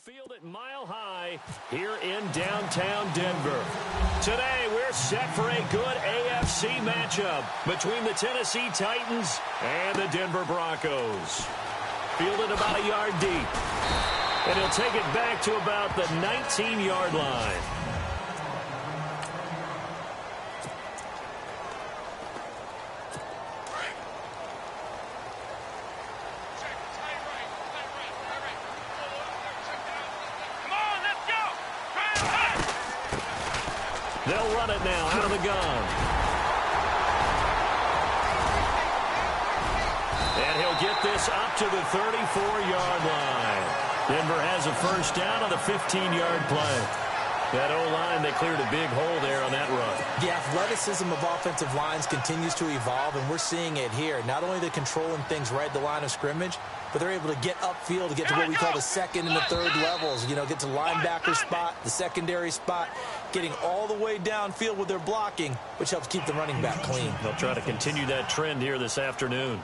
field at Mile High here in downtown Denver. Today, we're set for a good AFC matchup between the Tennessee Titans and the Denver Broncos. Fielded about a yard deep. And he'll take it back to about the 19-yard line. They'll run it now out of the gun. And he'll get this up to the 34-yard line. Denver has a first down on the 15-yard play. That O-line, they cleared a big hole there on that run. The athleticism of offensive lines continues to evolve, and we're seeing it here. Not only they're controlling things right at the line of scrimmage, but they're able to get upfield to get to what we call the second and the third levels. You know, get to linebacker spot, the secondary spot, getting all the way downfield with their blocking, which helps keep the running back clean. They'll try to continue that trend here this afternoon.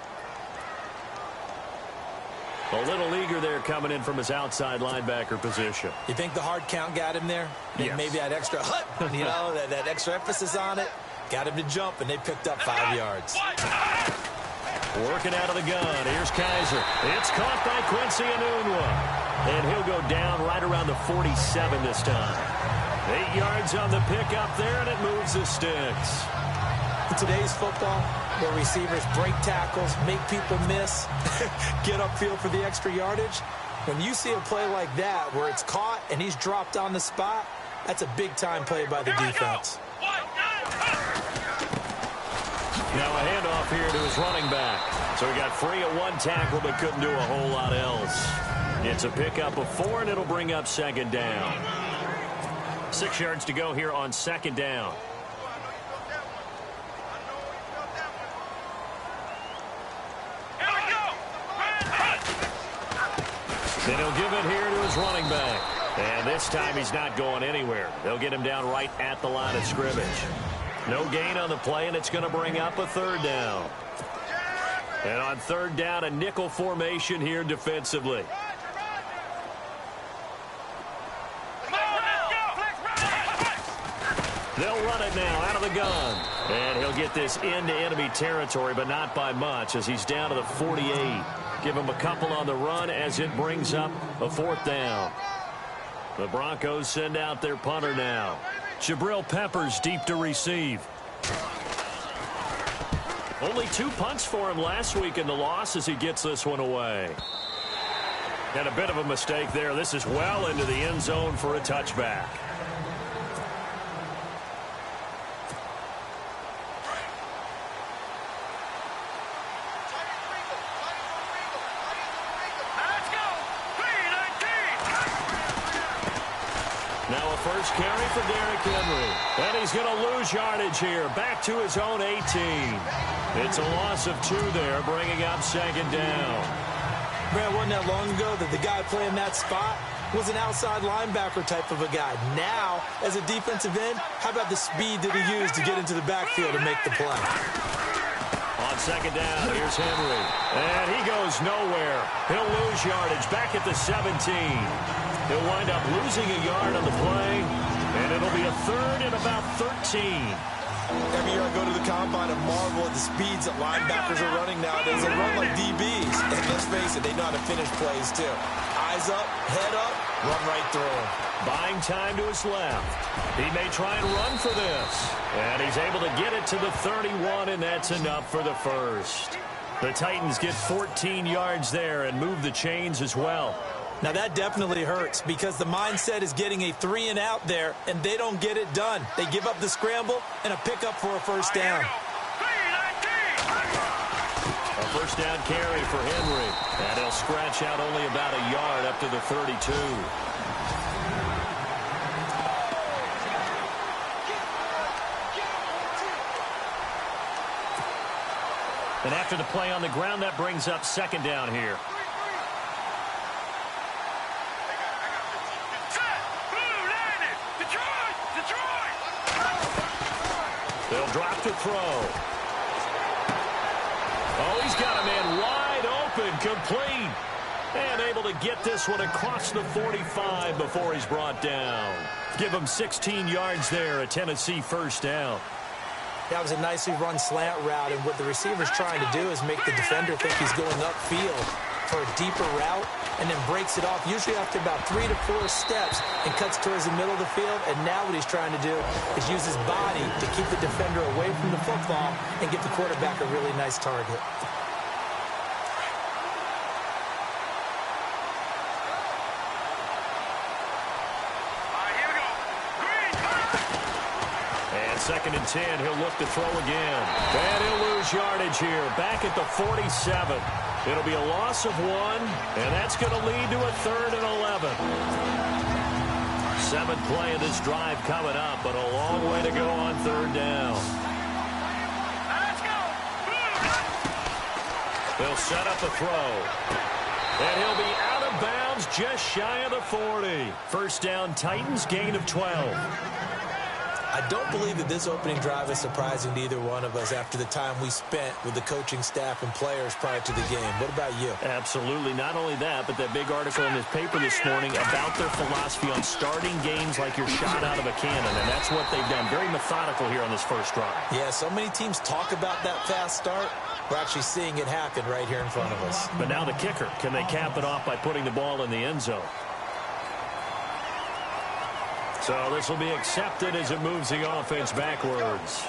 A little eager there coming in from his outside linebacker position. You think the hard count got him there? Yes. Maybe that extra you know, that extra emphasis on it. Got him to jump, and they picked up 5 yards. Working out of the gun. Here's Kaiser. It's caught by Quincy Enunwa. And he'll go down right around the 47 this time. 8 yards on the pickup there, and it moves the sticks. In today's football, where receivers break tackles, make people miss, get upfield for the extra yardage, when you see a play like that where it's caught and he's dropped on the spot, that's a big-time play by the defense. Now a handoff here to his running back. So he got free at one tackle but couldn't do a whole lot else. It's a pickup of 4, and it'll bring up second down. 6 yards to go here on second down. Then he'll give it here to his running back. And this time he's not going anywhere. They'll get him down right at the line of scrimmage. No gain on the play, and it's going to bring up a third down. And on third down, a nickel formation here defensively. They'll run it now out of the gun. And he'll get this into enemy territory, but not by much as he's down to the 48. Give him a couple on the run as it brings up a fourth down. The Broncos send out their punter now. Jabril Peppers deep to receive. Only 2 punts for him last week in the loss as he gets this one away. And a bit of a mistake there. This is well into the end zone for a touchback. First carry for Derrick Henry. And he's going to lose yardage here. Back to his own 18. It's a loss of 2 there, bringing up second down. Brad, wasn't that long ago that the guy playing that spot was an outside linebacker type of a guy. Now, as a defensive end, how about the speed that he used to get into the backfield and make the play? On second down, here's Henry. And he goes nowhere. He'll lose yardage back at the 17. He'll wind up losing a yard on the play, and it'll be a third and about 13. Every year I go to the combine and marvel at the speeds that linebackers are running nowadays. They run like DBs. And let's face it, they know how to finish plays too. Eyes up, head up, run right through them. Buying time to his left. He may try and run for this. And he's able to get it to the 31, and that's enough for the first. The Titans get 14 yards there and move the chains as well. Now, that definitely hurts because the mindset is getting a 3 and out there, and they don't get it done. They give up the scramble and a pickup for a first down. A first down carry for Henry. And he'll scratch out only about a yard up to the 32. And after the play on the ground, that brings up second down here. They'll drop to throw. Oh, he's got a man wide open, complete. And able to get this one across the 45 before he's brought down. Give him 16 yards there, a Tennessee first down. That was a nicely run slant route, and what the receiver's trying to do is make the defender think he's going upfield for a deeper route, and then breaks it off, usually after about 3 to 4 steps, and cuts towards the middle of the field. And now what he's trying to do is use his body to keep the defender away from the football and get the quarterback a really nice target. Second and 10, he'll look to throw again. And he'll lose yardage here, back at the 47. It'll be a loss of 1, and that's going to lead to a 3rd and 11. 7th play of this drive coming up, but a long way to go on 3rd down. They'll set up a throw. And he'll be out of bounds just shy of the 40. First down, Titans, gain of 12. I don't believe that this opening drive is surprising to either one of us after the time we spent with the coaching staff and players prior to the game. What about you? Absolutely. Not only that, but that big article in this paper this morning about their philosophy on starting games like you're shot out of a cannon, and that's what they've done. Very methodical here on this first drive. Yeah, so many teams talk about that fast start. We're actually seeing it happen right here in front of us. But now the kicker. Can they cap it off by putting the ball in the end zone? So this will be accepted as it moves the offense backwards.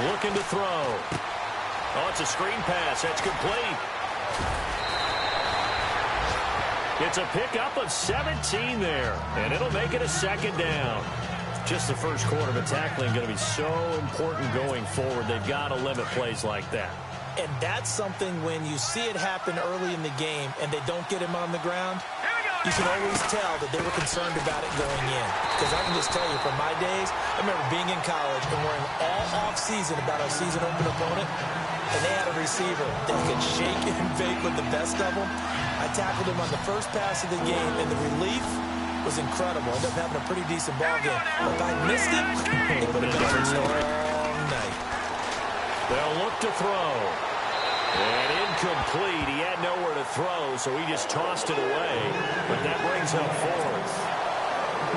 Looking to throw. Oh, it's a screen pass. That's complete. It's a pickup of 17 there, and it'll make it a 2nd down. Just the first quarter, but tackling going to be so important going forward. They've got to limit plays like that. And that's something when you see it happen early in the game and they don't get him on the ground, you can always tell that they were concerned about it going in. Because I can just tell you, from my days, I remember being in college and worrying all off-season about our season-open opponent, and they had a receiver that could shake and bake with the best of them. I tackled him on the first pass of the game, and the relief was incredible. I ended up having a pretty decent ball game. But if I missed it, it would have been a long night. They'll look to throw. And incomplete. He had nowhere to throw, so he just tossed it away. But that brings up 4th.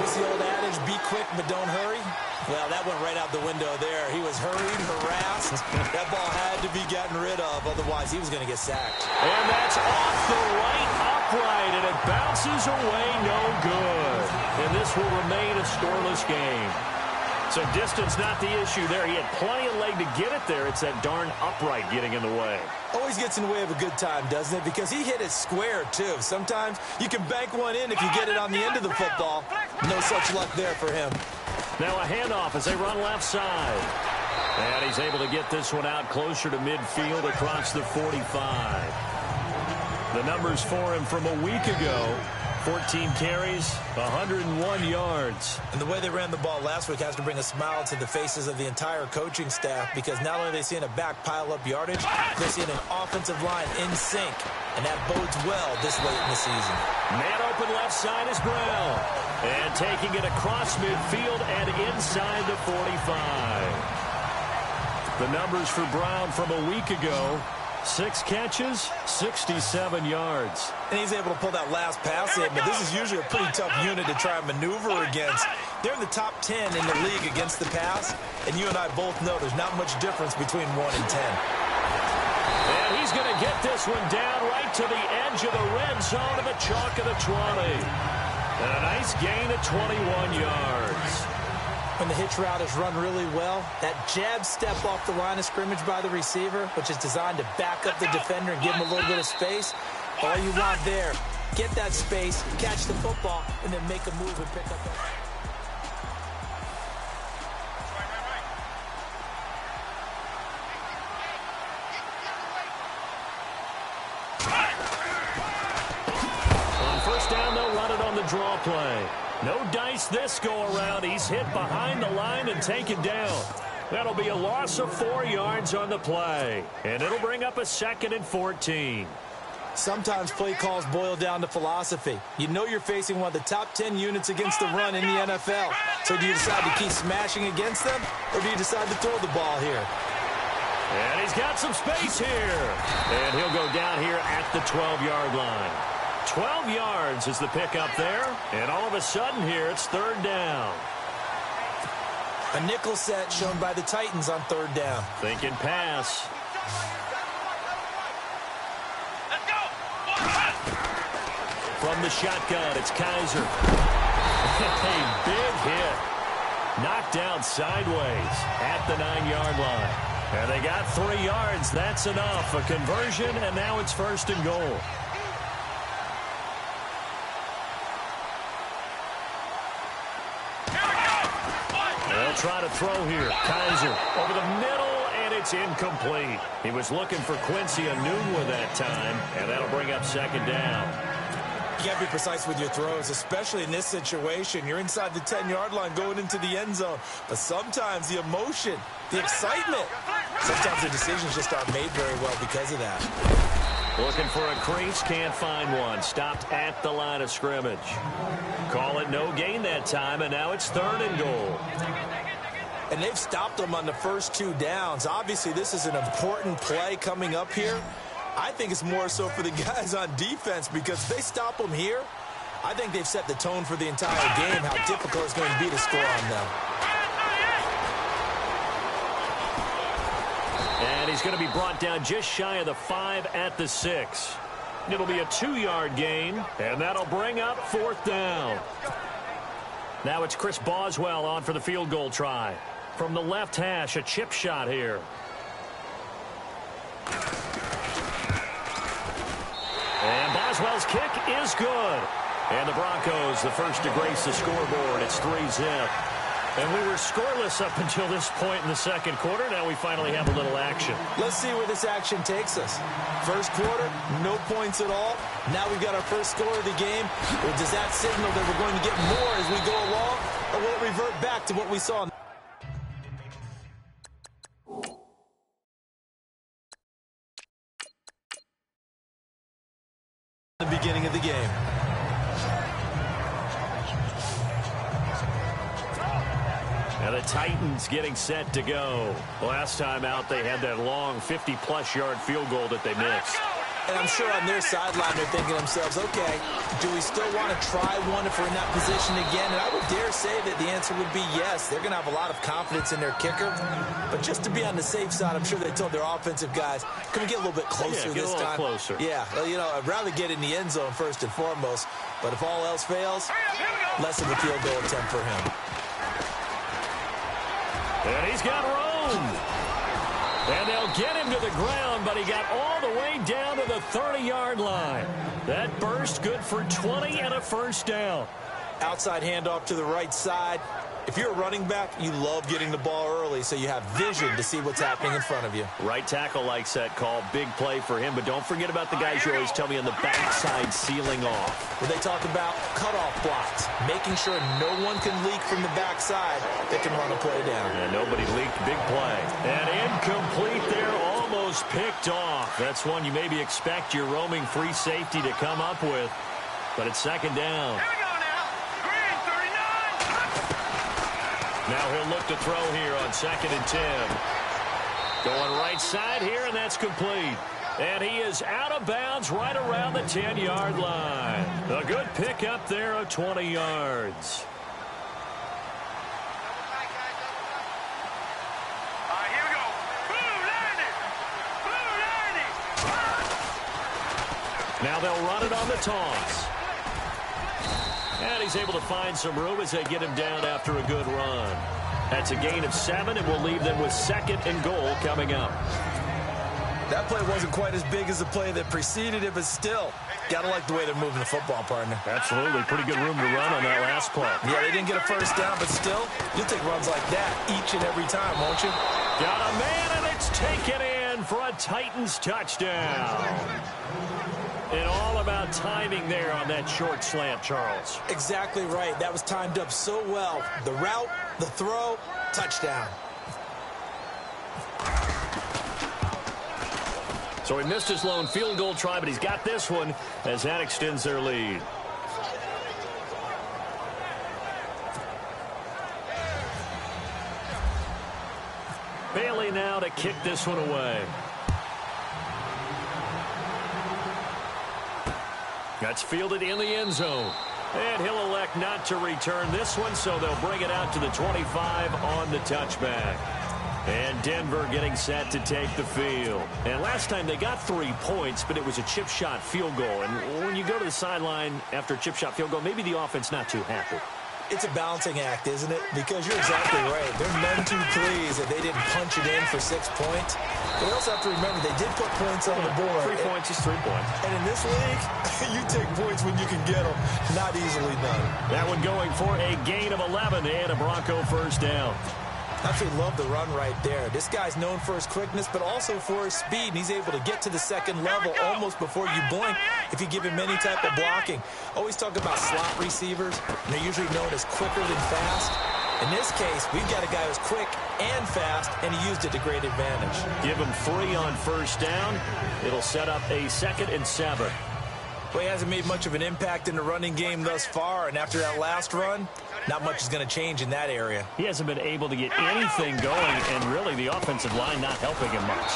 What's the old adage, be quick but don't hurry? Well, that went right out the window there. He was hurried, harassed. That ball had to be gotten rid of, otherwise he was going to get sacked. And that's off the right upright, and it bounces away, no good. And this will remain a scoreless game. So distance not the issue there. He had plenty of leg to get it there. It's that darn upright getting in the way. Always gets in the way of a good time, doesn't it? Because he hit it square, too. Sometimes you can bank one in if you get it on the end of the football. No such luck there for him. Now a handoff as they run left side. And he's able to get this one out closer to midfield across the 45. The numbers for him from a week ago. 14 carries, 101 yards. And the way they ran the ball last week has to bring a smile to the faces of the entire coaching staff, because not only are they seeing a back pile up yardage, they're seeing an offensive line in sync, and that bodes well this late in the season. Man open left side is Brown. And taking it across midfield and inside the 45. The numbers for Brown from a week ago. 6 catches, 67 yards. And he's able to pull that last pass in, but this is usually a pretty tough unit to try and maneuver against. They're in the top 10 in the league against the pass, and you and I both know there's not much difference between 1 and 10. And he's going to get this one down right to the edge of the red zone of the chalk of the 20. And a nice gain of 21 yards. When the hitch route is run really well, that jab step off the line of scrimmage by the receiver, which is designed to back up the defender and give him a little bit of space, all you want there, get that space, catch the football, and then make a move and pick up that. On first down, they'll run it on the draw play. No dice this go-around. He's hit behind the line and taken down. That'll be a loss of 4 yards on the play. And it'll bring up a 2nd and 14. Sometimes play calls boil down to philosophy. You know you're facing one of the top 10 units against the run in the NFL. So do you decide to keep smashing against them, or do you decide to throw the ball here? And he's got some space here. And he'll go down here at the 12-yard line. 12 yards is the pickup there. And all of a sudden here, it's third down. A nickel set shown by the Titans on third down. Thinking pass. From the shotgun, it's Kaiser. A big hit. Knocked down sideways at the 9-yard line. And they got 3 yards. That's enough. A conversion, and now it's first and goal. They'll try to throw here. Kaiser over the middle, and it's incomplete. He was looking for Quincy Enunwa that time, and that'll bring up second down. You got to be precise with your throws, especially in this situation. You're inside the 10-yard line going into the end zone. But sometimes the emotion, the excitement, sometimes the decisions just aren't made very well because of that. Looking for a crease, can't find one. Stopped at the line of scrimmage. Call it no gain that time, and now it's third and goal. And they've stopped them on the first 2 downs. Obviously, this is an important play coming up here. I think it's more so for the guys on defense, because if they stop them here, I think they've set the tone for the entire game, how difficult it's going to be to score on them. And he's going to be brought down just shy of the 5 at the 6. It'll be a 2-yard gain, and that'll bring up fourth down. Now it's Chris Boswell on for the field goal try. From the left hash, a chip shot here. And Boswell's kick is good. And the Broncos, the first to grace the scoreboard. It's 3-zip. And we were scoreless up until this point in the second quarter. Now we finally have a little action. Let's see where this action takes us. First quarter, no points at all. Now we've got our first score of the game. Well, does that signal that we're going to get more as we go along? Or will it revert back to what we saw in the beginning of the game? Now the Titans getting set to go. Last time out, they had that long 50-plus yard field goal that they missed. And I'm sure on their sideline they're thinking to themselves, okay, do we still want to try one if we're in that position again? And I would dare say that the answer would be yes. They're going to have a lot of confidence in their kicker. But just to be on the safe side, I'm sure they told their offensive guys, can we get a little bit closer this time? Closer. Yeah, well, you know, I'd rather get in the end zone first and foremost. But if all else fails, less of a field goal attempt for him. And he's got room. And they'll get him to the ground, but he got all the way down to the 30-yard line. That burst good for 20 and a first down. Outside handoff to the right side. If you're a running back, you love getting the ball early so you have vision to see what's happening in front of you. Right tackle likes that call. Big play for him, but don't forget about the guys you always tell me on the backside sealing off. When they talk about cutoff blocks, making sure no one can leak from the backside that can run a play down. And nobody leaked. Big play. And incomplete there, almost picked off. That's one you maybe expect your roaming free safety to come up with, but it's second down. Now he'll look to throw here on 2nd and 10. Going right side here, and that's complete. And he is out of bounds right around the 10-yard line. A good pickup there of 20 yards. Here we go. Now they'll run it on the toss. And he's able to find some room as they get him down after a good run. That's a gain of 7, and we'll leave them with 2nd and goal coming up. That play wasn't quite as big as the play that preceded it, but still, got to like the way they're moving the football, partner. Absolutely. Pretty good room to run on that last play. Yeah, they didn't get a first down, but still, you'll take runs like that each and every time, won't you? Got a man, and it's taken in for a Titans touchdown. And all about timing there on that short slant, Charles. Exactly right. That was timed up so well. The route, the throw, touchdown. So he missed his lone field goal try, but he's got this one as that extends their lead. Bailey now to kick this one away. That's fielded in the end zone. And he'll elect not to return this one, so they'll bring it out to the 25 on the touchback. And Denver getting set to take the field. And last time they got 3 points, but it was a chip shot field goal. And when you go to the sideline after a chip shot field goal, maybe the offense not too happy. It's a balancing act, isn't it? Because you're exactly right. They're none too pleased that they didn't punch it in for 6 points. But you also have to remember they did put points on the board. 3 points is 3 points. And in this league, you take points when you can get them. Not easily done. That one going for a gain of 11 and a Bronco first down. Absolutely love the run right there. This guy's known for his quickness, but also for his speed. And he's able to get to the second level almost before you blink if you give him any type of blocking. Always talk about slot receivers, and they're usually known as quicker than fast. In this case, we've got a guy who's quick and fast, and he used it to great advantage. Give him 3 on first down. It'll set up a 2nd and 7. Well, he hasn't made much of an impact in the running game thus far, and after that last run, not much is going to change in that area. He hasn't been able to get anything going, and really the offensive line not helping him much.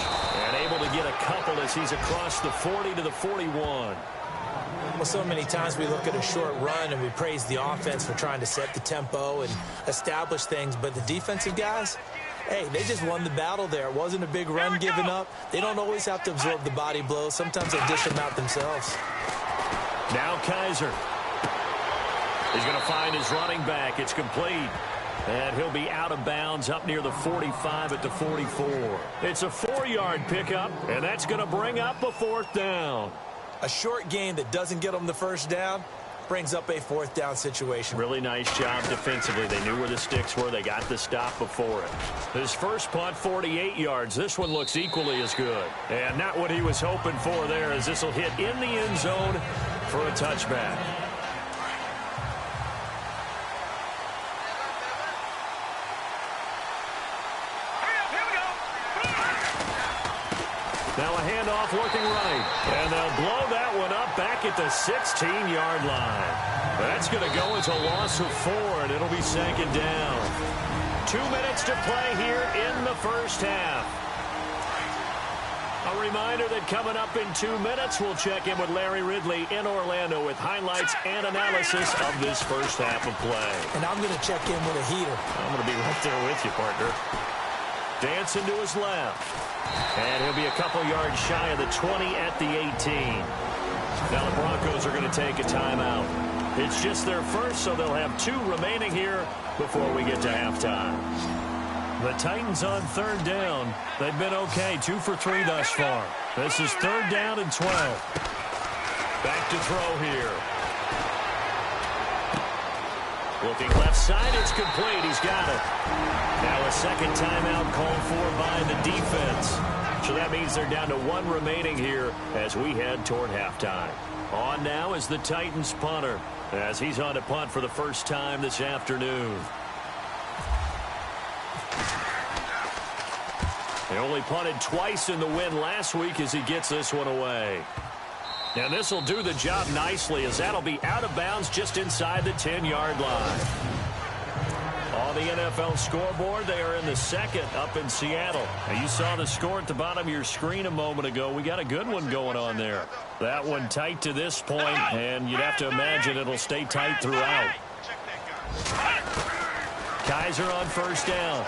And able to get a couple as he's across the 40 to the 41. Well, so many times we look at a short run and we praise the offense for trying to set the tempo and establish things, but the defensive guys, hey, they just won the battle there. It wasn't a big run given up. They don't always have to absorb the body blows. Sometimes they dish them out themselves. Now Kaiser. He's going to find his running back. It's complete. And he'll be out of bounds up near the 45 at the 44. It's a 4-yard pickup, and that's going to bring up a 4th down. A short gain that doesn't get them the first down brings up a 4th down situation. Really nice job defensively. They knew where the sticks were. They got the stop before it. His first punt, 48 yards. This one looks equally as good. And not what he was hoping for there, as this will hit in the end zone for a touchback. Now a handoff looking right. And they'll blow that one up back at the 16-yard line. That's going to go as a loss of 4, and it'll be 2nd down. 2 minutes to play here in the first half. A reminder that coming up in 2 minutes, we'll check in with Larry Ridley in Orlando with highlights and analysis of this first half of play. And I'm going to check in with a heater. I'm going to be right there with you, partner. Dancing to his left. And he'll be a couple yards shy of the 20 at the 18. Now the Broncos are going to take a timeout. It's just their first, so they'll have 2 remaining here before we get to halftime. The Titans on 3rd down. They've been okay, 2 for 3 thus far. This is 3rd down and 12. Back to throw here. Looking left side, it's complete. He's got it. Now a 2nd timeout called for by the defense. So that means they're down to 1 remaining here as we head toward halftime. On now is the Titans punter as he's on to punt for the first time this afternoon. He only punted twice in the win last week as he gets this one away. And this will do the job nicely as that'll be out of bounds just inside the 10-yard line. On the NFL scoreboard, they are in the 2nd up in Seattle. Now, you saw the score at the bottom of your screen a moment ago. We got a good one going on there. That one tight to this point, and you'd have to imagine it'll stay tight throughout. Kaiser on first down.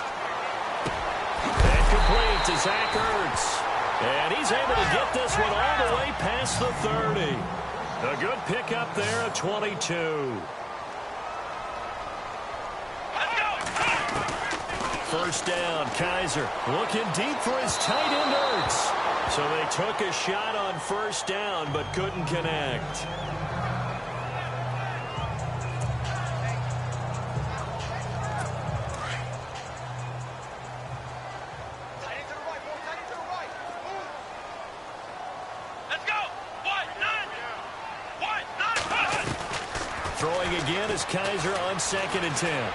And complete to Zach Ertz. And he's able to get this one all the way past the 30. A good pickup there at 22. First down, Kaiser looking deep for his tight end Ertz. So they took a shot on first down but couldn't connect. Throwing again is Kaiser on 2nd and 10.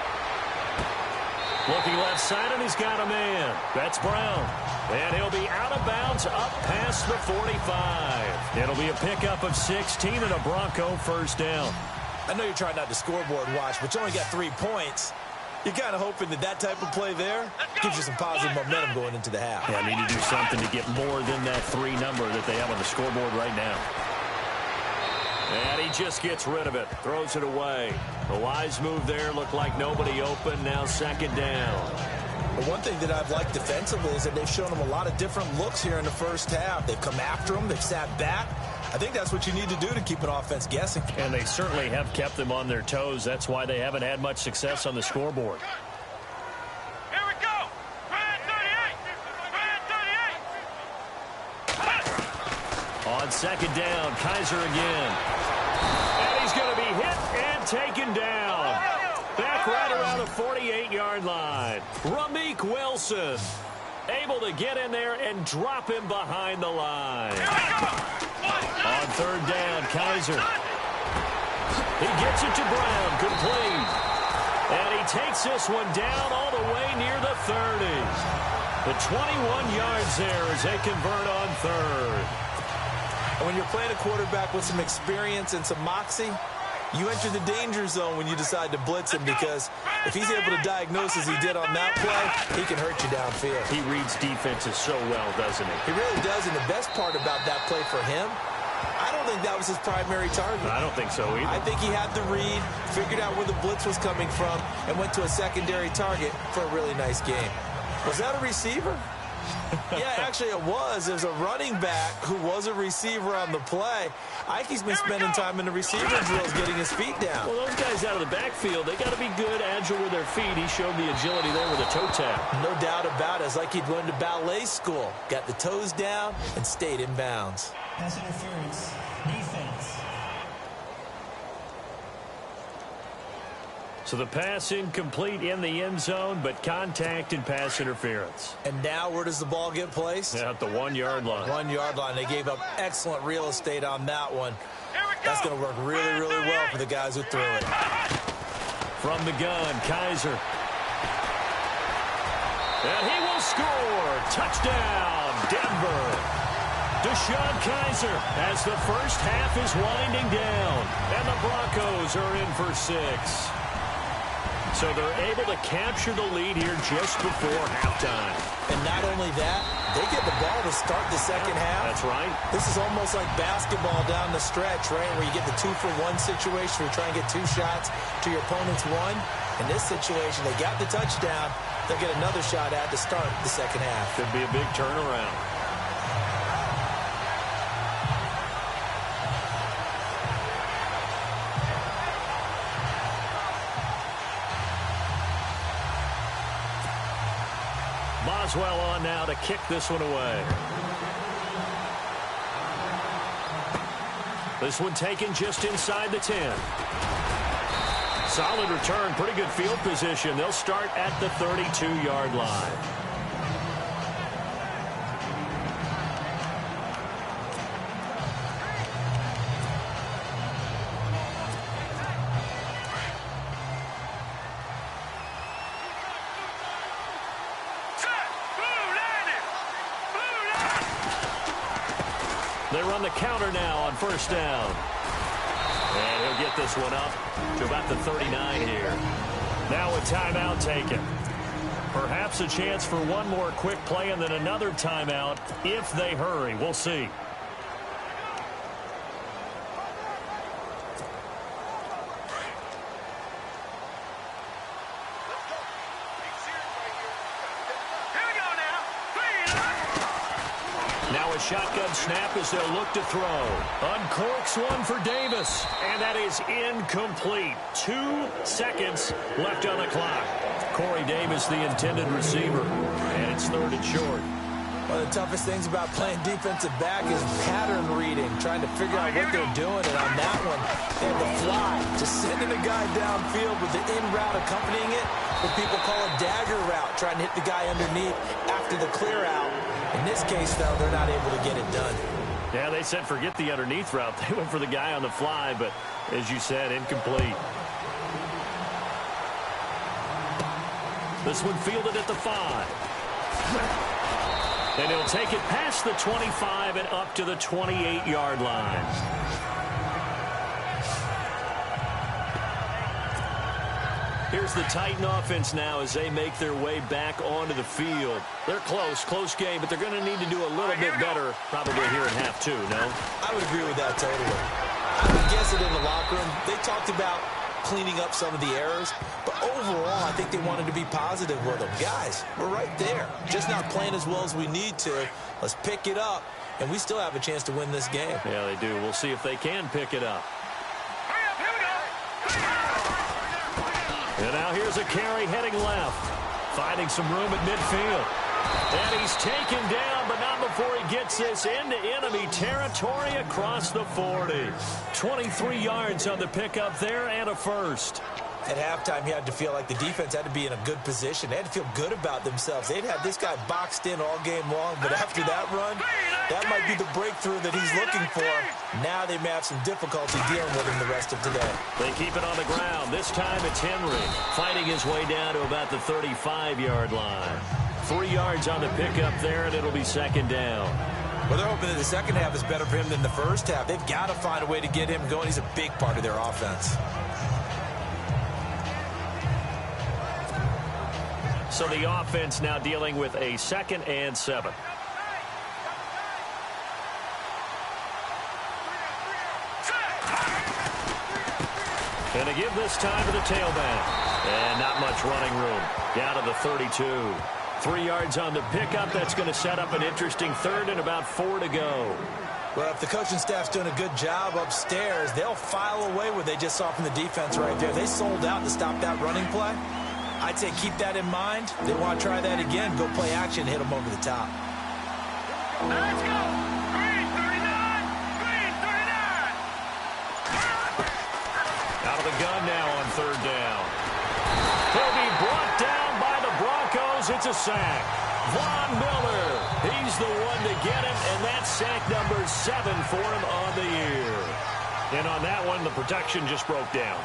Looking left side, and he's got a man. That's Brown. And he'll be out of of bounds up past the 45. It'll be a pickup of 16 and a Bronco first down. I know you're trying not to scoreboard watch, but you only got 3 points. You're kind of hoping that that type of play there gives you some positive momentum going into the half. Yeah, need to do something to get more than that 3 number that they have on the scoreboard right now. And he just gets rid of it, throws it away. The wise move there, looked like nobody open, now second down. But one thing that I've liked defensively is that they've shown them a lot of different looks here in the first half. They've come after them, they've sat back. I think that's what you need to do to keep an offense guessing. And they certainly have kept them on their toes. That's why they haven't had much success on the scoreboard. Here we go. Brad 38. On second down, Kaiser again. And he's going to be hit and taken down. Back right around the 48-yard line. Ramik Wilson able to get in there and drop him behind the line. On third down, Kaiser. He gets it to Brown, complete. And he takes this one down all the way near the 30. The 21 yards there as they convert on third. And when you're playing a quarterback with some experience and some moxie, you enter the danger zone when you decide to blitz him, because if he's able to diagnose as he did on that play, he can hurt you downfield. He reads defenses so well, doesn't he? He really does, and the best part about that play for him, I don't think that was his primary target. I don't think so either. I think he had the read, figured out where the blitz was coming from, and went to a secondary target for a really nice game. Was that a receiver? Yeah, actually it was. It was a running back who was a receiver on the play. Ike's been spending time in the receiver drills getting his feet down. Well, those guys out of the backfield, they got to be good, agile with their feet. He showed the agility there with a toe tap. No doubt about it. It's like he'd went to ballet school. Got the toes down and stayed in bounds. Pass interference. Defense. So the pass incomplete in the end zone, but contact and pass interference. And now where does the ball get placed? At the 1-yard line. 1-yard line. They gave up excellent real estate on that one. That's going to work really, really well for the guys who threw it. From the gun, Kaiser. And he will score. Touchdown, Denver. Deshaun Kaiser as the first half is winding down. And the Broncos are in for 6. So they're able to capture the lead here just before halftime. And not only that, they get the ball to start the second half. That's right. This is almost like basketball down the stretch, right, where you get the 2-for-1 situation where you try and get 2 shots to your opponent's 1. In this situation, they got the touchdown. They'll get another shot at to start the second half. Could be a big turnaround. Boswell on now to kick this one away. This one taken just inside the 10. Solid return, pretty good field position. They'll start at the 32-yard line. They run the counter now on first down. And he'll get this one up to about the 39 here. Now a timeout taken. Perhaps a chance for one more quick play and then another timeout if they hurry. We'll see. Shotgun snap as they'll look to throw. Uncorks one for Davis, and that is incomplete. 2 seconds left on the clock. Corey Davis, the intended receiver, and it's third and short. One of the toughest things about playing defensive back is pattern reading, trying to figure out what they're doing, and on that one, they have the fly, just sending a guy downfield with the in route accompanying it, what people call a dagger route, trying to hit the guy underneath after the clear out. In this case, though, they're not able to get it done. Yeah, they said forget the underneath route. They went for the guy on the fly, but as you said, incomplete. This one fielded at the 5. And he'll take it past the 25 and up to the 28-yard line. Here's the Titan offense now as they make their way back onto the field. They're close game, but they're going to need to do a little bit better probably here in half two, no? I would agree with that totally. I would guess it in the locker room. They talked about cleaning up some of the errors, but overall, I think they wanted to be positive with them. Guys, we're right there. Just not playing as well as we need to. Let's pick it up, and we still have a chance to win this game. Yeah, they do. We'll see if they can pick it up. And now here's a carry heading left. Finding some room at midfield. And he's taken down, but not before he gets this into enemy territory across the 40. 23 yards on the pickup there and a first. At halftime, you had to feel like the defense had to be in a good position. They had to feel good about themselves. They'd had this guy boxed in all game long, but after that run, that might be the breakthrough that he's looking for. Now they may have some difficulty dealing with him the rest of today. They keep it on the ground. This time it's Henry fighting his way down to about the 35-yard line. 3 yards on the pickup there, and it'll be second down. Well, they're hoping that the second half is better for him than the first half. They've got to find a way to get him going. He's a big part of their offense. So the offense now dealing with a 2nd and 7. And they give this time to the tailback. And not much running room. Down to the 32. 3 yards on the pickup. That's going to set up an interesting third and about 4 to go. Well, if the coaching staff's doing a good job upstairs, they'll file away what they just saw from the defense right there. They sold out to stop that running play. I'd say keep that in mind. They want to try that again. Go play action, hit them over the top. Let's go. Green 39. Green 39. Out of the gun now on third down. He'll be brought down by the Broncos. It's a sack. Von Miller. He's the one to get him, and that's sack number 7 for him on the year. And on that one, the protection just broke down.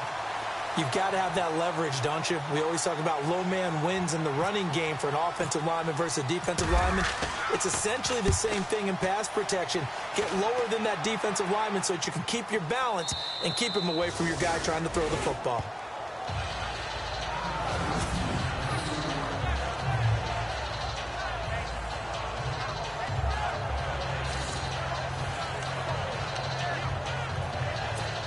You've got to have that leverage, don't you? We always talk about low man wins in the running game for an offensive lineman versus a defensive lineman. It's essentially the same thing in pass protection. Get lower than that defensive lineman so that you can keep your balance and keep him away from your guy trying to throw the football.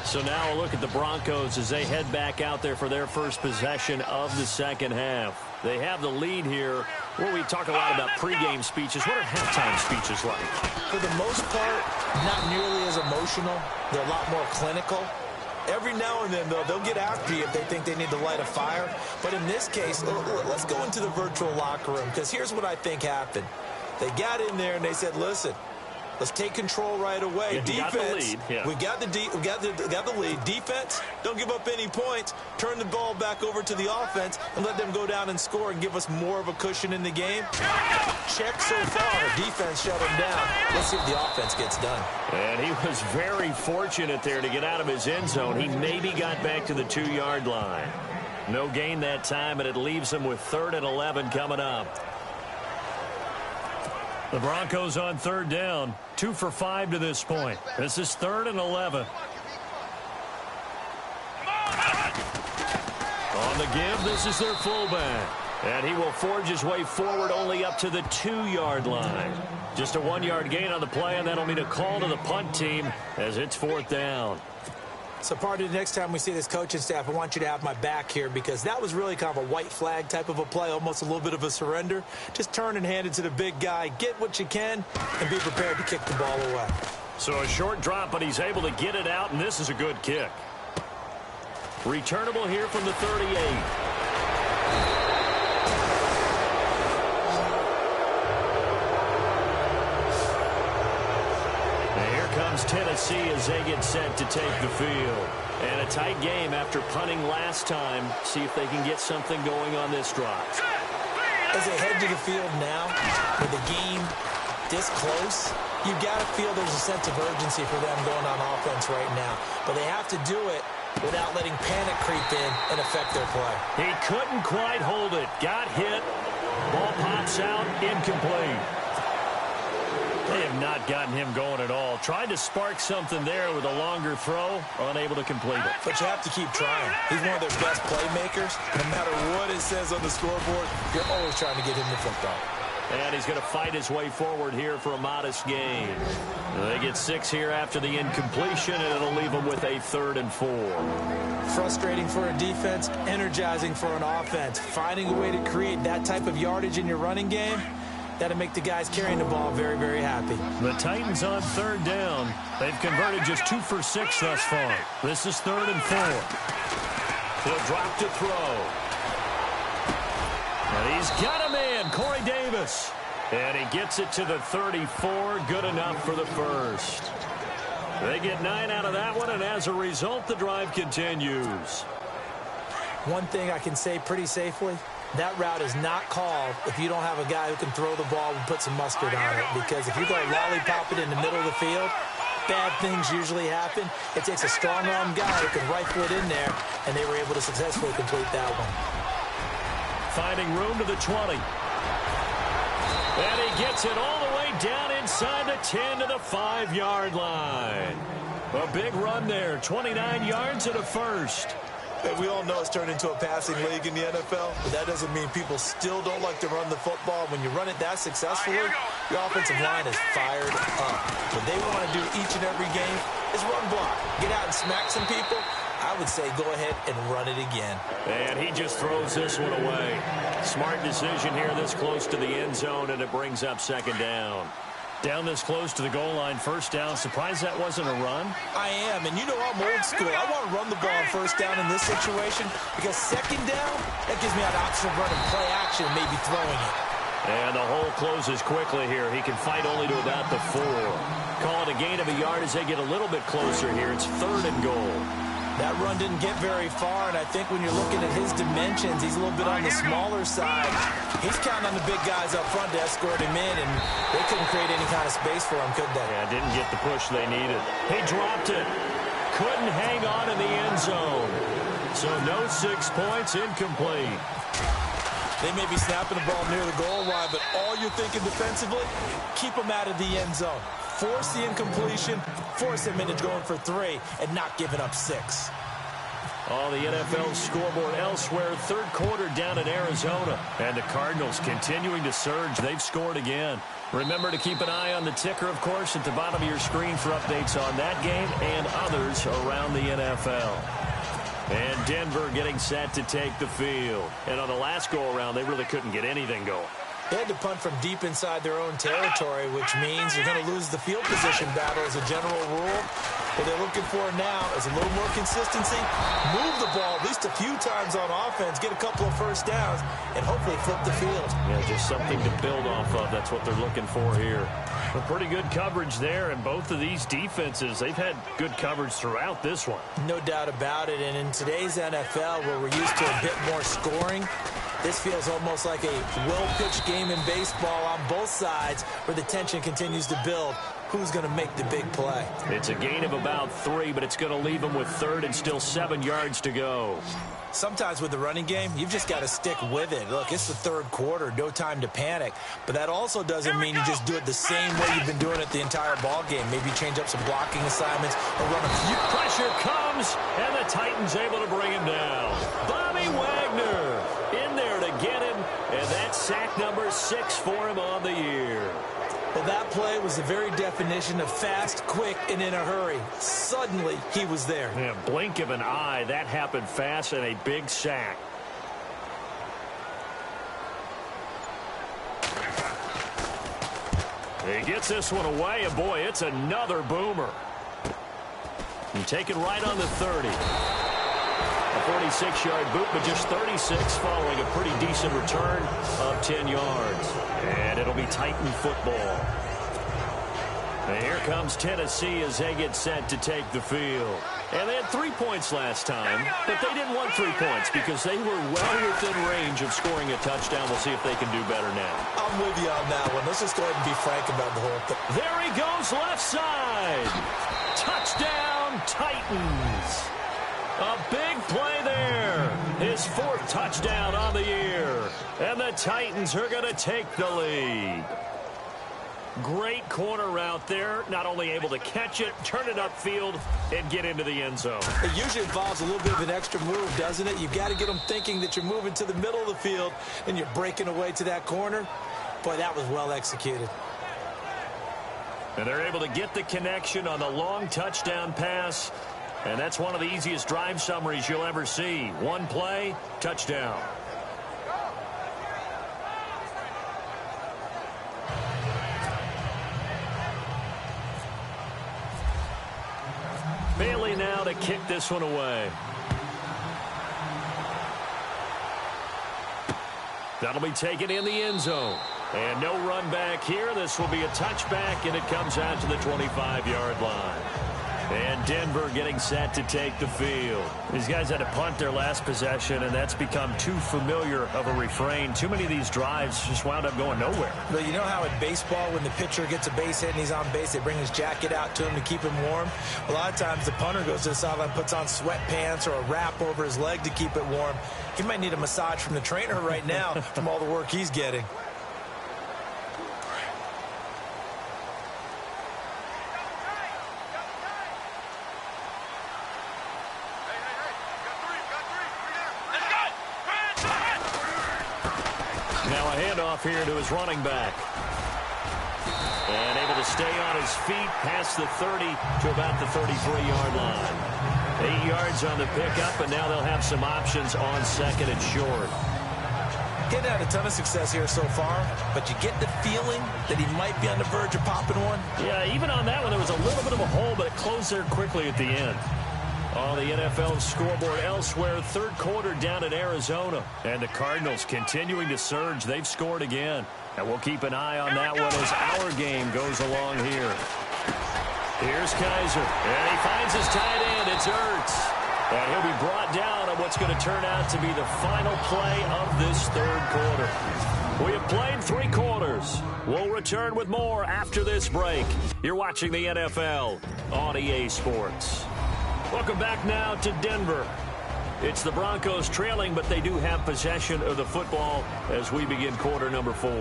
So now a look at the Broncos as they head back out there for their first possession of the second half. They have the lead here. Where we talk a lot about pregame speeches. What are halftime speeches like? For the most part, not nearly as emotional. They're a lot more clinical. Every now and then, though, they'll get after you if they think they need to light a fire. But in this case, let's go into the virtual locker room, because here's what I think happened. They got in there and they said, listen, let's take control right away. Yeah, defense, got the lead. Yeah. we got the lead. Defense, don't give up any points. Turn the ball back over to the offense and let them go down and score and give us more of a cushion in the game. Check so far. Defense shut him down. Let's see if the offense gets done. And he was very fortunate there to get out of his end zone. He maybe got back to the 2-yard line. No gain that time, and it leaves him with 3rd and 11 coming up. The Broncos on third down, 2 for 5 to this point. This is 3rd and 11. On the give, this is their fullback. And he will forge his way forward only up to the 2-yard line. Just a 1-yard gain on the play, and that'll mean a call to the punt team as it's 4th down. So, Party, next time we see this coaching staff, I want you to have my back here, because that was really kind of a white flag type of a play, almost a little bit of a surrender. Just turn and hand it to the big guy, get what you can, and be prepared to kick the ball away. So a short drop, but he's able to get it out, and this is a good kick. Returnable here from the 38. Comes Tennessee as they get set to take the field. And a tight game after punting last time. See if they can get something going on this drive. As they head to the field now, with the game this close, you've got to feel there's a sense of urgency for them going on offense right now. But they have to do it without letting panic creep in and affect their play. He couldn't quite hold it. Got hit. Ball pops out. Incomplete. have not gotten him going at all. Tried to spark something there with a longer throw, unable to complete it. But you have to keep trying. He's one of their best playmakers. No matter what it says on the scoreboard, you're always trying to get him the football. And he's going to fight his way forward here for a modest gain. They get 6 here after the incompletion, and it'll leave them with a 3rd and 4. Frustrating for a defense, energizing for an offense. Finding a way to create that type of yardage in your running game, that'll make the guys carrying the ball very, very happy. The Titans on 3rd down. They've converted just 2 for 6 thus far. This is 3rd and 4. He'll drop to throw. And he's got a man, Corey Davis. And he gets it to the 34. Good enough for the first. They get 9 out of that one, and as a result, the drive continues. One thing I can say pretty safely, that route is not called if you don't have a guy who can throw the ball and put some mustard on it. Because if you go lollipop it in the middle of the field, bad things usually happen. It takes a strong-arm guy who can rifle it in there, and they were able to successfully complete that one. Finding room to the 20. And he gets it all the way down inside the 10 to the 5-yard line. A big run there, 29 yards and a first. And we all know it's turned into a passing league in the NFL, but that doesn't mean people still don't like to run the football. When you run it that successfully, your offensive line is fired up. What they want to do each and every game is run block. Get out and smack some people. I would say go ahead and run it again. And he just throws this one away. Smart decision here this close to the end zone, and it brings up 2nd down. Down this close to the goal line, 1st down. Surprised that wasn't a run? I am, and you know I'm old school. I want to run the ball on 1st down in this situation because 2nd down, that gives me an option of running play action and maybe throwing it. And the hole closes quickly here. He can fight only to about the 4. Call it a gain of a yard as they get a little bit closer here. It's 3rd and goal. That run didn't get very far, and I think when you're looking at his dimensions, he's a little bit on the smaller side. He's counting on the big guys up front to escort him in, and they couldn't create any kind of space for him, could they? Yeah, didn't get the push they needed. He dropped it. Couldn't hang on in the end zone. So no 6 points, incomplete. They may be snapping the ball near the goal line, but all you're thinking defensively, keep them out of the end zone. Force the incompletion, force them into going for 3, and not giving up 6. On the NFL scoreboard elsewhere, 3rd quarter down in Arizona. And the Cardinals continuing to surge. They've scored again. Remember to keep an eye on the ticker, of course, at the bottom of your screen for updates on that game and others around the NFL. And Denver getting set to take the field. And on the last go-around, they really couldn't get anything going. They had to punt from deep inside their own territory, which means you're going to lose the field position battle as a general rule. What they're looking for now is a little more consistency, move the ball at least a few times on offense, get a couple of 1st downs, and hopefully flip the field. Yeah, just something to build off of. That's what they're looking for here. A pretty good coverage there, and both of these defenses, they've had good coverage throughout this one. No doubt about it, and in today's NFL, where we're used to a bit more scoring, this feels almost like a well-pitched game in baseball on both sides where the tension continues to build. Who's going to make the big play? It's a gain of about 3, but it's going to leave them with 3rd and still 7 yards to go. Sometimes with the running game, you've just got to stick with it. Look, it's the 3rd quarter, no time to panic. But that also doesn't mean you just do it the same way you've been doing it the entire ball game. Maybe change up some blocking assignments or run a few. Pressure comes, and the Titans able to bring him down. Bobby Wagner in there to get him, and that's sack number 6 for him on the year. Well, that play was the very definition of fast, quick, and in a hurry. Suddenly, he was there. Yeah, blink of an eye. That happened fast and a big sack. He gets this one away, and boy, it's another boomer. And taken right on the 30. A 46-yard boot, but just 36 following a pretty decent return of 10 yards. And it'll be Titan football. And here comes Tennessee as they get set to take the field. And they had 3 points last time, but they didn't want 3 points because they were well within range of scoring a touchdown. We'll see if they can do better now. I'm with you on that one. Let's just go ahead and be frank about the whole thing. There he goes, left side. Touchdown, Titans. A big play there. His 4th touchdown on the year. And the Titans are going to take the lead. Great corner route there. Not only able to catch it, turn it upfield, and get into the end zone. It usually involves a little bit of an extra move, doesn't it? You've got to get them thinking that you're moving to the middle of the field and you're breaking away to that corner. Boy, that was well executed. And they're able to get the connection on the long touchdown pass. And that's one of the easiest drive summaries you'll ever see. One play, touchdown. Bailey now to kick this one away. That'll be taken in the end zone. And no run back here. This will be a touchback, and it comes out to the 25-yard line. And Denver getting set to take the field. These guys had to punt their last possession, and that's become too familiar of a refrain. Too many of these drives just wound up going nowhere. But you know how in baseball, when the pitcher gets a base hit and he's on base, they bring his jacket out to him to keep him warm? A lot of times the punter goes to the sideline, puts on sweatpants or a wrap over his leg to keep it warm. He might need a massage from the trainer right now from all the work he's getting. Here to his running back. And able to stay on his feet past the 30 to about the 33-yard line. 8 yards on the pickup, and now they'll have some options on second and short. Getting had a ton of success here so far, but you get the feeling that he might be on the verge of popping one. Yeah, even on that one, there was a little bit of a hole, but it closed there quickly at the end. On the NFL scoreboard elsewhere, third quarter down in Arizona. And the Cardinals continuing to surge. They've scored again. And we'll keep an eye on that one as our game goes along here. Here's Kaiser. And he finds his tight end. It's Ertz. And he'll be brought down on what's going to turn out to be the final play of this third quarter. We have played 3 quarters. We'll return with more after this break. You're watching the NFL on EA Sports. Welcome back now to Denver. It's the Broncos trailing, but they do have possession of the football as we begin quarter number 4.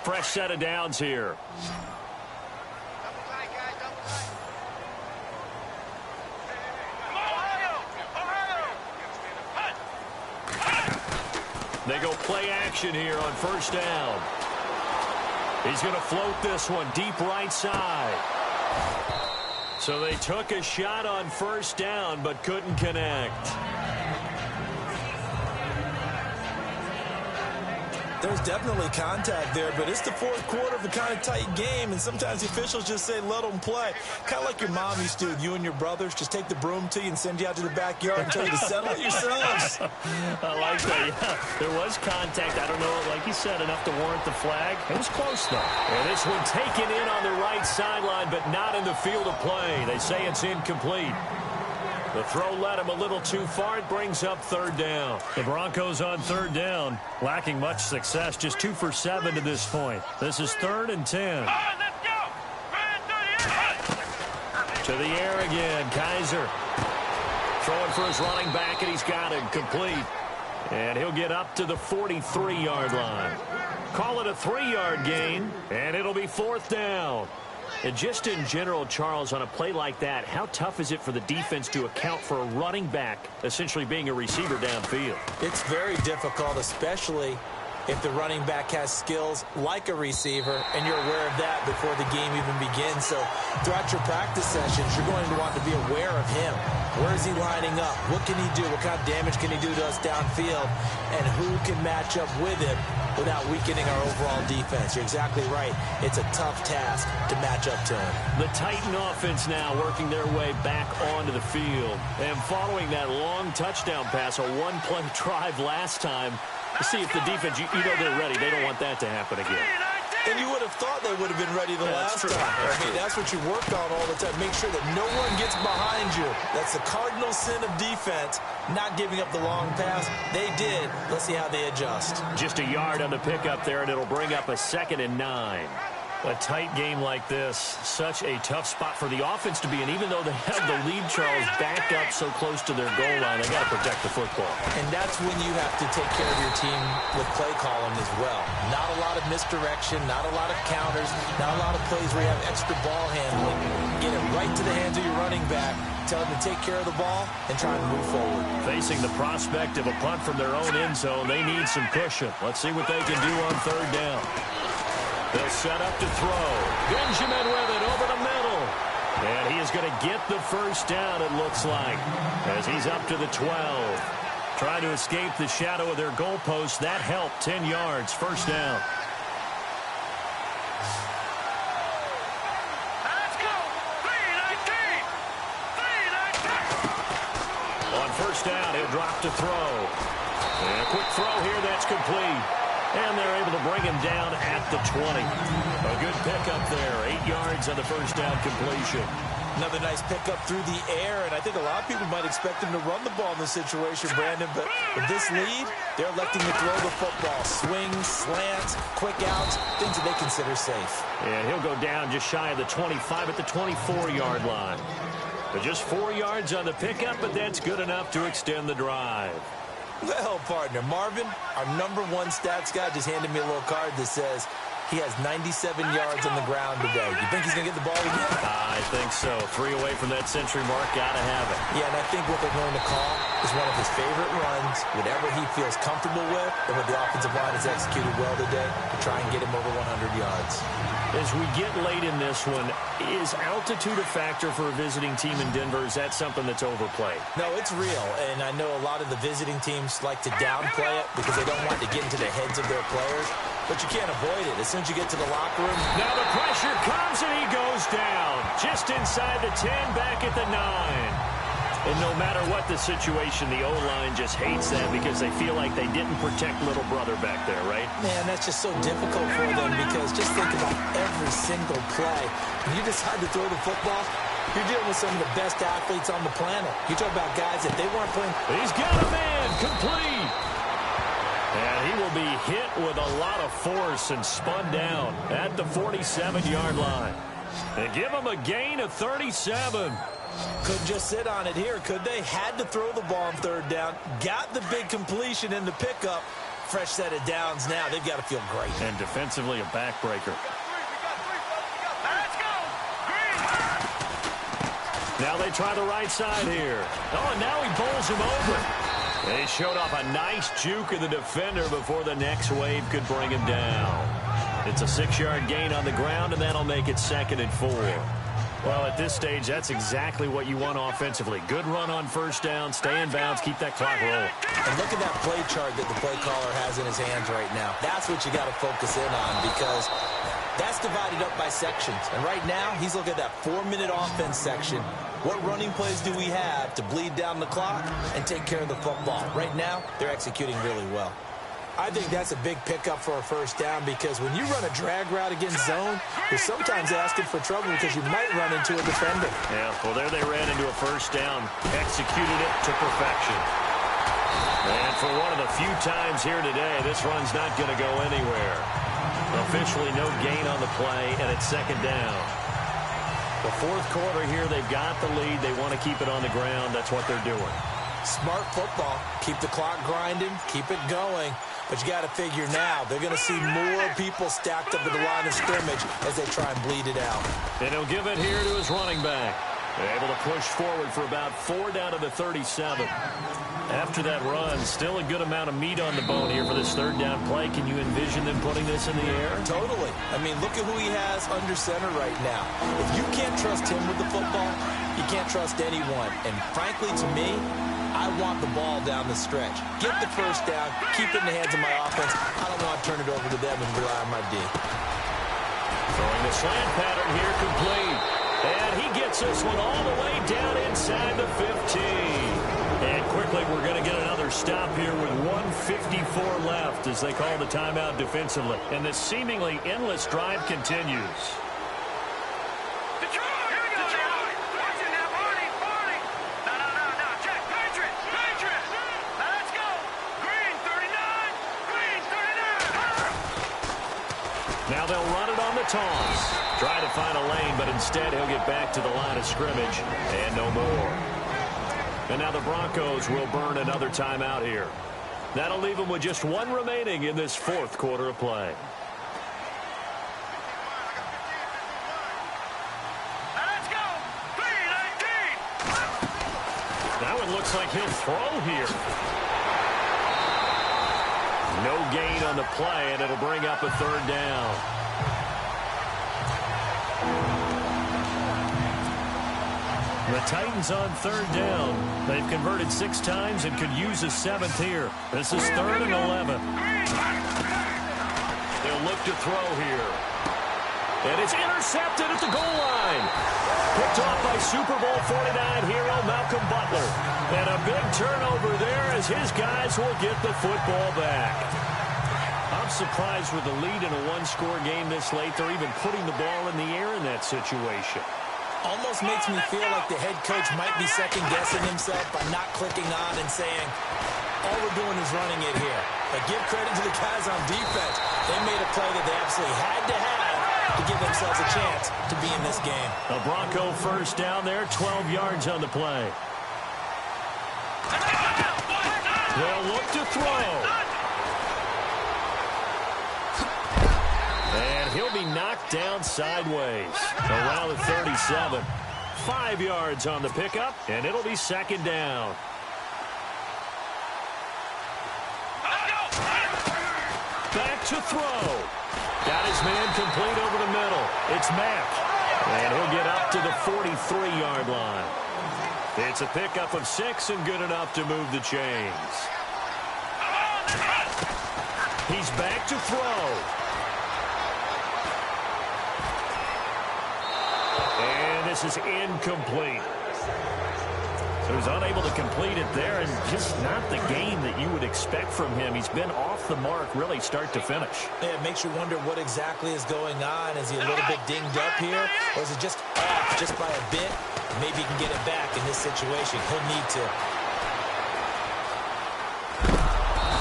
Fresh set of downs here. They go play action here on first down. He's going to float this one deep right side. So they took a shot on first down but couldn't connect. There's definitely contact there, but it's the fourth quarter of a kind of tight game, and sometimes the officials just say, let them play. Kind of like your mom used to, you and your brothers, just take the broom to you and send you out to the backyard and tell you to settle it yourselves. I like that, yeah. There was contact. I don't know, like you said, enough to warrant the flag. It was close, though. And this one taken in on the right sideline, but not in the field of play. They say it's incomplete. The throw led him a little too far. It brings up third down. The Broncos on third down, lacking much success, just 2 for 7 to this point. This is 3rd and 10. To the air again, Kaiser. Throwing for his running back, and he's got it complete. And he'll get up to the 43-yard line. Call it a 3-yard gain, and it'll be 4th down. And just in general, Charles, on a play like that, how tough is it for the defense to account for a running back essentially being a receiver downfield? It's very difficult, especially if the running back has skills like a receiver, and you're aware of that before the game even begins. So throughout your practice sessions, you're going to want to be aware of him. Where is he lining up? What can he do? What kind of damage can he do to us downfield? And who can match up with him without weakening our overall defense? You're exactly right. It's a tough task to match up to him. The Titan offense now working their way back onto the field. And following that long touchdown pass, a one-play drive last time, to see if the defense, you know they're ready. They don't want that to happen again. And you would have thought they would have been ready the last time. I mean, that's what you work on all the time. Make sure that no one gets behind you. That's the cardinal sin of defense, not giving up the long pass. They did. Let's see how they adjust. Just a yard on the pickup there, and it'll bring up a 2nd and 9. A tight game like this, such a tough spot for the offense to be in. Even though they have the lead, Charles, back up so close to their goal line, they got to protect the football. And that's when you have to take care of your team with play calling as well. Not a lot of misdirection, not a lot of counters, not a lot of plays where you have extra ball handling. Get it right to the hands of your running back. Tell them to take care of the ball and try and move forward. Facing the prospect of a punt from their own end zone, they need some cushion. Let's see what they can do on third down. They'll set up to throw. Benjamin with it over the middle. And he is going to get the first down, it looks like, as he's up to the 12. Trying to escape the shadow of their goalpost. That helped. 10 yards, first down. Let's go. 3-19. On first down, he'll drop to throw. And a quick throw here that's complete. And they're able to bring him down at the 20. A good pickup there. 8 yards on the first down completion. Another nice pickup through the air, and I think a lot of people might expect him to run the ball in this situation, Brandon, but with this lead, they're electing to throw the football. Swings, slants, quick outs, things that they consider safe. And he'll go down just shy of the 25 at the 24-yard line. But just 4 yards on the pickup, but that's good enough to extend the drive. Well, partner, Marvin, our #1 stats guy, just handed me a little card that says he has 97 yards on the ground today. You think he's going to get the ball again? I think so. 3 away from that century mark. Got to have it. Yeah, and I think what they're going to call is one of his favorite runs, whatever he feels comfortable with, and what the offensive line has executed well today to try and get him over 100 yards. As we get late in this one, is altitude a factor for a visiting team in Denver? Is that something that's overplayed? No, it's real, and I know a lot of the visiting teams like to downplay it because they don't want to get into the heads of their players, but you can't avoid it. As soon as you get to the locker room. Now the pressure comes, and he goes down. Just inside the 10, back at the 9. And no matter what the situation, the O-line just hates that because they feel like they didn't protect little brother back there, right? Man, that's just so difficult for them because just think about every single play. When you decide to throw the football, you're dealing with some of the best athletes on the planet. You talk about guys, if they weren't playing. He's got a man, complete. And he will be hit with a lot of force and spun down at the 47-yard line. They give him a gain of 37. Couldn't just sit on it here, could they? Had to throw the ball on third down. Got the big completion in the pickup. Fresh set of downs now. They've got to feel great. And defensively, a backbreaker. Let's go. Now they try the right side here. Oh, and now he bowls him over. They showed off a nice juke of the defender before the next wave could bring him down. It's a 6-yard gain on the ground, and that'll make it 2nd and 4. Well, at this stage, that's exactly what you want offensively. Good run on first down, stay in bounds, keep that clock rolling. And look at that play chart that the play caller has in his hands right now. That's what you got to focus in on because that's divided up by sections. And right now, he's looking at that 4-minute offense section. What running plays do we have to bleed down the clock and take care of the football? Right now, they're executing really well. I think that's a big pickup for a first down because when you run a drag route against zone, you're sometimes asking for trouble because you might run into a defender. Yeah, well, there they ran into a first down, executed it to perfection. And for one of the few times here today, this run's not going to go anywhere. Officially no gain on the play, and it's 2nd down. The 4th quarter here, they've got the lead. They want to keep it on the ground. That's what they're doing. Smart football. Keep the clock grinding. Keep it going. But you got to figure now, they're going to see more people stacked up at the line of scrimmage as they try and bleed it out. And he'll give it here to his running back. They're able to push forward for about 4 down to the 37. After that run, still a good amount of meat on the bone here for this 3rd down play. Can you envision them putting this in the air? Totally. I mean, look at who he has under center right now. If you can't trust him with the football, you can't trust anyone. And frankly, to me, I want the ball down the stretch. Get the first down, keep it in the hands of my offense. I don't want to turn it over to them and rely on my D. Throwing the slant pattern here complete. And he gets this one all the way down inside the 15. And quickly, we're going to get another stop here with 1:54 left as they call the timeout defensively. And this seemingly endless drive continues. Now they'll run it on the toss. Try to find a lane, but instead he'll get back to the line of scrimmage and no more. And now the Broncos will burn another timeout here. That'll leave them with just one remaining in this fourth quarter of play. Let's go. 3-19. Now it looks like he'll throw here. No gain on the play, and it'll bring up a third down. The Titans on third down. They've converted 6 times and could use a 7th here. This is 3rd and 11. They'll look to throw here. And it's intercepted at the goal line. Picked off by Super Bowl 49 hero Malcolm Butler. And a big turnover there as his guys will get the football back. I'm surprised with the lead in a one-score game this late. They're even putting the ball in the air in that situation. Almost makes me feel like the head coach might be second-guessing himself by not clicking on and saying, all we're doing is running it here. But give credit to the guys on defense. They made a play that they absolutely had to have to give themselves a chance to be in this game. A Bronco first down there, 12 yards on the play. They'll look to throw. And he'll be knocked down sideways around the 37. 5 yards on the pickup, and it'll be second down. Back to throw. Got his man complete over the middle. It's Mack. And he'll get up to the 43-yard line. It's a pickup of 6 and good enough to move the chains. He's back to throw. And this is incomplete. So he's unable to complete it there, and just not the game that you would expect from him. He's been off the mark really start to finish. Yeah, it makes you wonder what exactly is going on. Is he a little bit dinged up here, or is it just off just by a bit? Maybe he can get it back in this situation. He'll need to.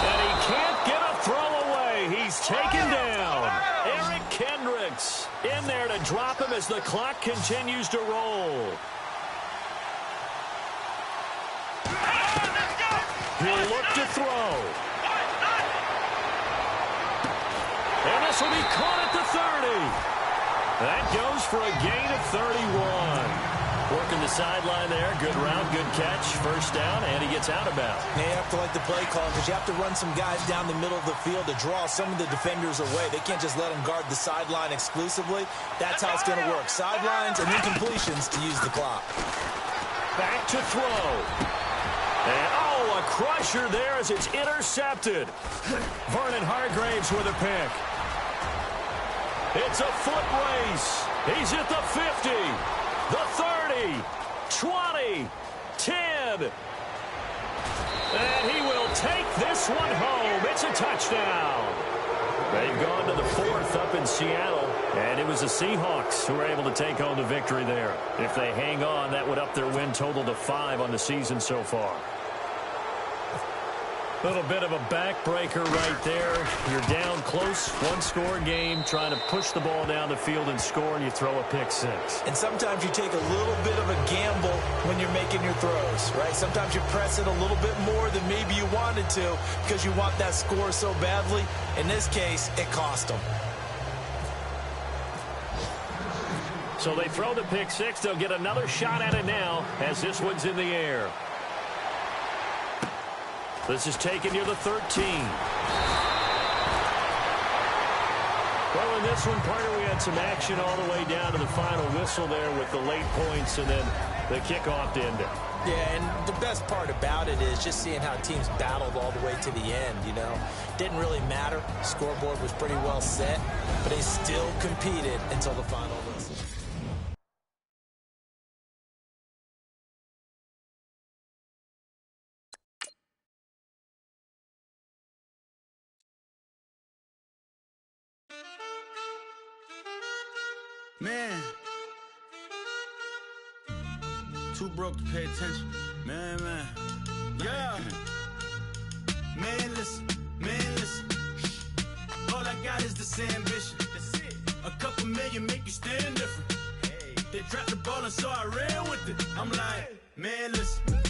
And he can't get a throw away. He's taken down. Eric Kendricks in there to drop him as the clock continues to roll. He'll look to throw. And this will be caught at the 30. That goes for a gain of 31. Working the sideline there. Good route, good catch. First down, and he gets out of bounds. You have to like the play call because you have to run some guys down the middle of the field to draw some of the defenders away. They can't just let them guard the sideline exclusively. That's how it's going to work. Sidelines and incompletions to use the clock. Back to throw. And, a crusher there as it's intercepted. Vernon Hargraves with a pick. It's a foot race. He's at the 50, the 30, 20, 10. And he will take this one home. It's a touchdown. They've gone to the 4th up in Seattle, and it was the Seahawks who were able to take home the victory there. If they hang on, that would up their win total to 5 on the season so far. A little bit of a backbreaker right there. You're down close, one-score game, trying to push the ball down the field and score, and you throw a pick 6. And sometimes you take a little bit of a gamble when you're making your throws, right? Sometimes you press it a little bit more than maybe you wanted to because you want that score so badly. In this case, it cost them. So they throw the pick 6. They'll get another shot at it now as this one's in the air. This is taken near the 13. Well, in this one, partner, we had some action all the way down to the final whistle there with the late points and then the kickoff to end it. Yeah, and the best part about it is just seeing how teams battled all the way to the end, you know. Didn't really matter. Scoreboard was pretty well set, but they still competed until the final whistle. Man, too broke to pay attention. Man. Yeah. Man, listen. All I got is this ambition. That's it. so I ran with it. I'm like, man, listen.